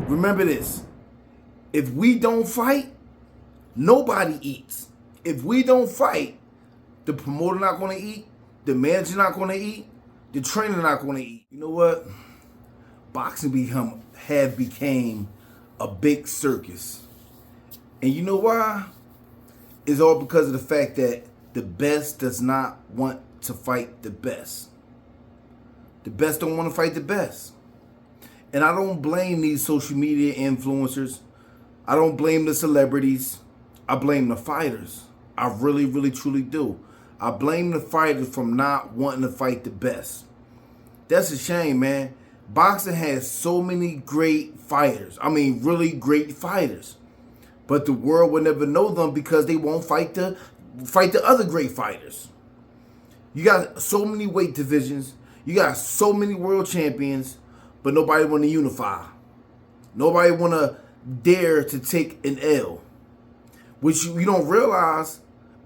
Remember this. If we don't fight, nobody eats. If we don't fight, the promoter not going to eat, the manager not going to eat, the trainer not going to eat. You know what? Boxing became a big circus. And you know why? It's all because of the fact that the best does not want to fight the best. The best don't want to fight the best. And I don't blame these social media influencers. I don't blame the celebrities. I blame the fighters. I really, really, truly do. I blame the fighters from not wanting to fight the best. That's a shame, man. Boxing has so many great fighters. I mean, really great fighters. But the world will never know them because they won't fight the other great fighters. You got so many weight divisions. You got so many world champions, but nobody want to unify. Nobody want to dare to take an L. Which you don't realize,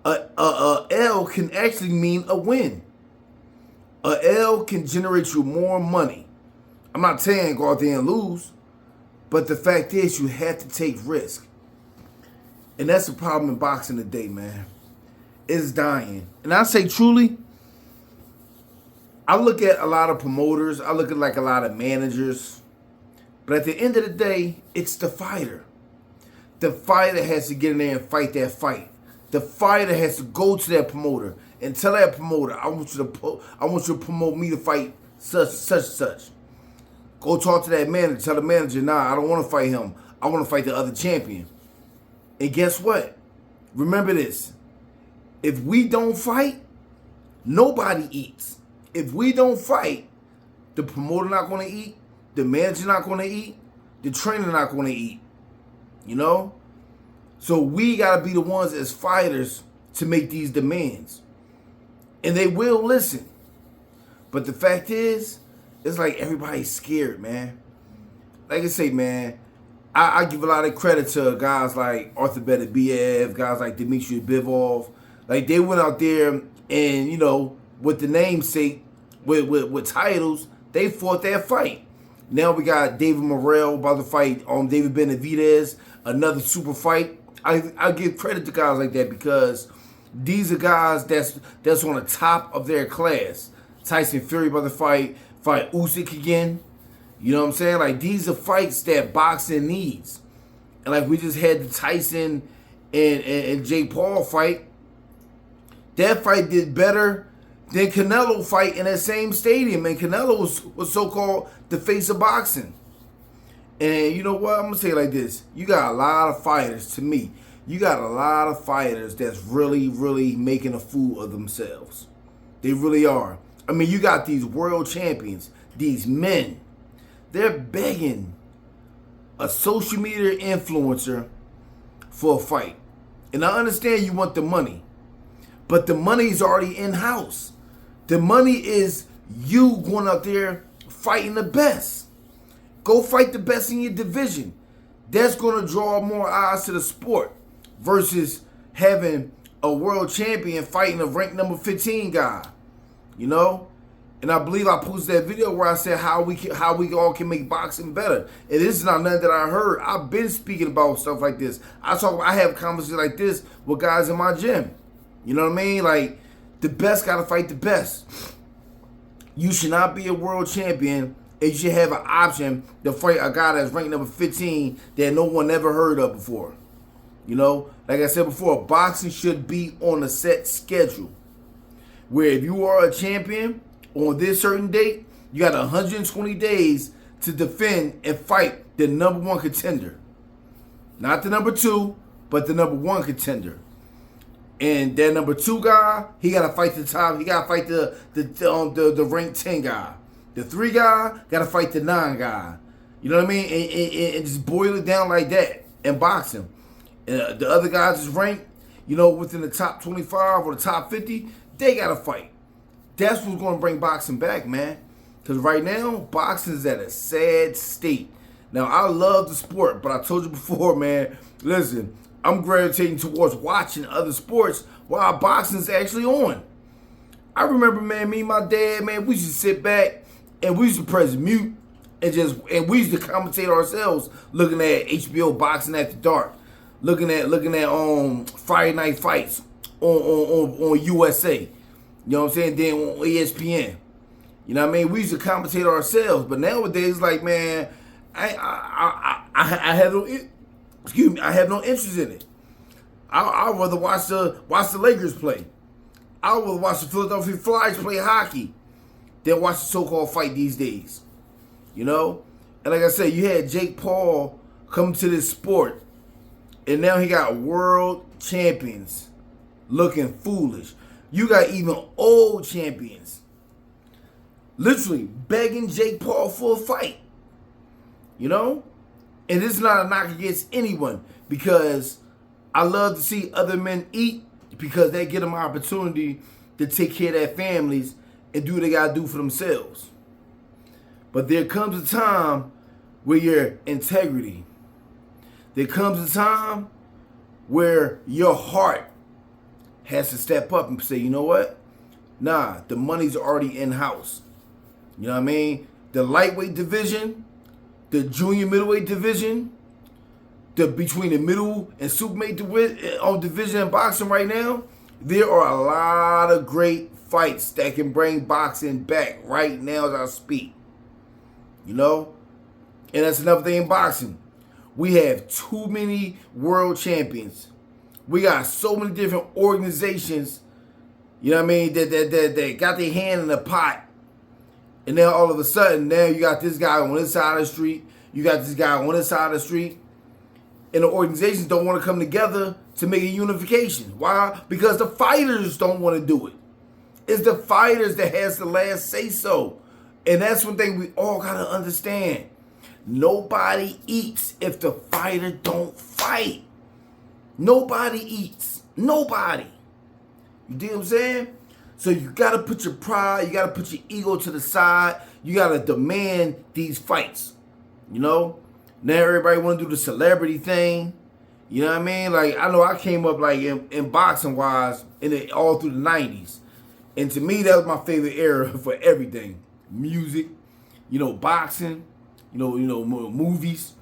a L can actually mean a win. A L can generate you more money. I'm not saying go out there and lose, but the fact is you have to take risk. And that's the problem in boxing today, man. It's dying. And I say truly, I look at a lot of promoters, I look at like a lot of managers, but at the end of the day, it's the fighter. The fighter has to get in there and fight that fight. The fighter has to go to that promoter and tell that promoter, I want you to promote me to fight such. Go talk to that manager, tell the manager, nah, I don't want to fight him. I want to fight the other champion. And guess what? Remember this. If we don't fight, nobody eats. If we don't fight, the promoter not going to eat, the manager not going to eat, the trainer not going to eat. You know? So we got to be the ones as fighters to make these demands. And they will listen. But the fact is, it's like everybody's scared, man. Like I say, man, I give a lot of credit to guys like Arthur Beterbiev, guys like Dmitry Bivol. Like, they went out there and, you know, with the namesake, with titles, they fought that fight. Now we got David Morrell about to fight David Benavidez, another super fight. I give credit to guys like that because these are guys that's on the top of their class. Tyson Fury about to fight Usyk again. You know what I'm saying? Like, these are fights that boxing needs. And like, we just had the Tyson and Jake Paul fight. That fight did better than Canelo fight in that same stadium. And Canelo was so-called the face of boxing. And you know what? I'm going to say it like this. You got a lot of fighters, to me. You got a lot of fighters that's really, really making a fool of themselves. They really are. I mean, you got these world champions, these men. They're begging a social media influencer for a fight. And I understand you want the money. But the money is already in-house. The money is you going out there fighting the best. Go fight the best in your division. That's going to draw more eyes to the sport versus having a world champion fighting a ranked number 15 guy. You know? And I believe I posted that video where I said how we all can make boxing better. And this is not nothing that I heard. I've been speaking about stuff like this. I have conversations like this with guys in my gym. You know what I mean? Like, the best got to fight the best. You should not be a world champion, and you should have an option to fight a guy that's ranked number 15 that no one ever heard of before. You know? Like I said before, boxing should be on a set schedule. Where if you are a champion on this certain date, you got 120 days to defend and fight the number one contender. Not the number two, but the number one contender. And that number two guy, he got to fight the top. He got to fight the ranked 10 guy. The 3 guy got to fight the 9 guy. You know what I mean? And just boil it down like that in boxing. And the other guys is ranked, you know, within the top 25 or the top 50. They got to fight. That's what's going to bring boxing back, man. Because right now, boxing is at a sad state. Now, I love the sport, but I told you before, man, listen, I'm gravitating towards watching other sports while boxing's actually on. I remember, man, me and my dad, man, we used to sit back and we used to press mute And we used to commentate ourselves looking at HBO Boxing After Dark, looking at Friday Night Fights on USA. You know what I'm saying? Then on ESPN. You know what I mean? We used to commentate ourselves, but nowadays, like, man, I have no I have no interest in it. I'd rather watch the Lakers play. I'd rather watch the Philadelphia Flyers play hockey than watch the so-called fight these days. You know? And like I said, you had Jake Paul come to this sport, and now he got world champions looking foolish. You got even old champions literally begging Jake Paul for a fight. You know? And this is not a knock against anyone, because I love to see other men eat, because they get them an opportunity to take care of their families and do what they got to do for themselves. But there comes a time where your integrity, there comes a time where your heart has to step up and say, you know what? Nah, the money's already in-house. You know what I mean? The lightweight division, the junior middleweight division, between the middle and superweight division in boxing right now, there are a lot of great fights that can bring boxing back right now as I speak. You know? And that's another thing in boxing. We have too many world champions. We got so many different organizations, you know what I mean, that got their hand in the pot. And then all of a sudden, now you got this guy on this side of the street, you got this guy on this side of the street, and the organizations don't want to come together to make a unification. Why? Because the fighters don't want to do it. It's the fighters that has the last say so. And that's one thing we all got to understand. Nobody eats if the fighter don't fight. Nobody eats. Nobody. You dig what I'm saying? So you got to put your pride, you got to put your ego to the side. You got to demand these fights. You know? Now everybody want to do the celebrity thing. You know what I mean? Like, I know I came up like in boxing wise all through the 90s. And to me, that was my favorite era for everything. Music, you know, boxing, you know, movies.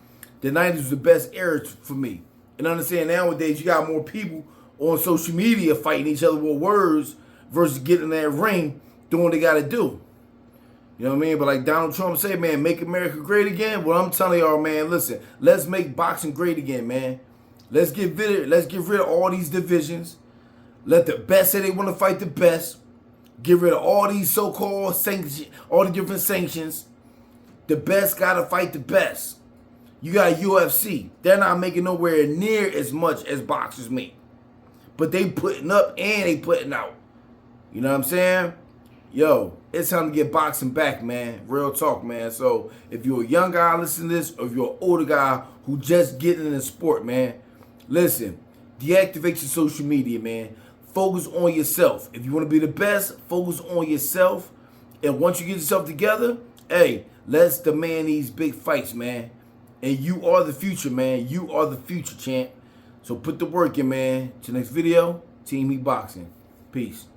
The 90s was the best era for me. And understand nowadays you got more people on social media fighting each other with words versus getting in that ring doing what they got to do. You know what I mean? But like Donald Trump said, man, make America great again. Well, I'm telling y'all, man, listen, let's make boxing great again, man. Let's get rid of all these divisions. Let the best say they want to fight the best. Get rid of all these so-called sanctions, all the different sanctions. The best got to fight the best. You got UFC. They're not making nowhere near as much as boxers make. But they putting up and they putting out. You know what I'm saying? Yo, it's time to get boxing back, man. Real talk, man. So if you're a young guy listening to this, or if you're an older guy who just getting in the sport, man, listen, deactivate your social media, man. Focus on yourself. If you want to be the best, focus on yourself. And once you get yourself together, hey, let's demand these big fights, man. And you are the future, man. You are the future, champ. So put the work in, man. Till next video, Team Heat Boxing. Peace.